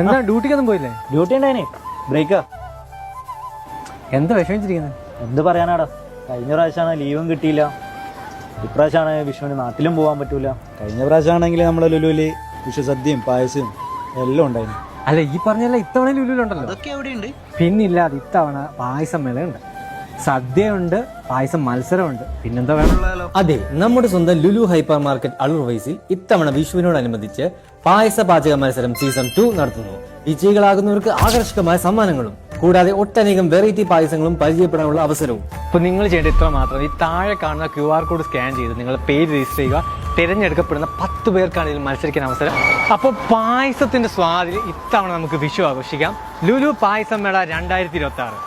എന്താ ഡ്യൂട്ടിക്കൊന്നും പോയില്ലേ? ഡ്യൂട്ടി ഉണ്ടായിനെ, ബ്രേക്കാ. എന്താ വിഷമിച്ചിരിക്കുന്നത്? എന്ത് പറയാനാടാ, കഴിഞ്ഞ പ്രാവശ്യമാണ് ലീവും കിട്ടിയില്ല. ഇപ്രാവശ്യമാണ് വിഷുവിന് നാട്ടിലും പോകാൻ പറ്റൂല. കഴിഞ്ഞ പ്രാവശ്യമാണെങ്കിൽ നമ്മളെ ലുലുവില് വിഷു സദ്യയും പായസവും എല്ലാം ഉണ്ടായിരുന്നു. അല്ല, ഈ പറഞ്ഞല്ല ഇത്തവണ ലുലുവിലുണ്ടല്ലോ. അതൊക്കെ എവിടെയുണ്ട്? പിന്നില്ലാതെ ഇത്തവണ പായസം മേളയുണ്ട്, സദ്യയുണ്ട്, പായസം മത്സരമുണ്ട്, പിന്നെന്താ വേണം? അതെ, നമ്മുടെ സ്വന്തം ലുലു ഹൈപ്പർ മാർക്കറ്റ് അടൂർ വൈസിൽ ഇത്തവണ വിഷുവിനോടനുബന്ധിച്ച് പായസ പാചക മത്സരം സീസൺ 2 നടത്തുന്നു. വിജയികളാകുന്നവർക്ക് ആകർഷകമായ സമ്മാനങ്ങളും കൂടാതെ ഒട്ടനേകം വെറൈറ്റി പായസങ്ങളും പരിചയപ്പെടാനുള്ള അവസരവും. ഇപ്പൊ നിങ്ങൾ ചെയ്യേണ്ട ഇത്ര മാത്രം, ഈ താഴെ കാണുന്ന QR കോഡ് സ്കാൻ ചെയ്ത് നിങ്ങൾ പേര് രജിസ്റ്റർ ചെയ്യുക. തിരഞ്ഞെടുക്കപ്പെടുന്ന 10 പേർക്കാണ് ഇതിൽ മത്സരിക്കാൻ അവസരം. അപ്പോൾ പായസത്തിന്റെ സ്വാദിൽ ഇത്തവണ നമുക്ക് വിഷു ആഘോഷിക്കാം. ലുലു പായസം മേള 2026.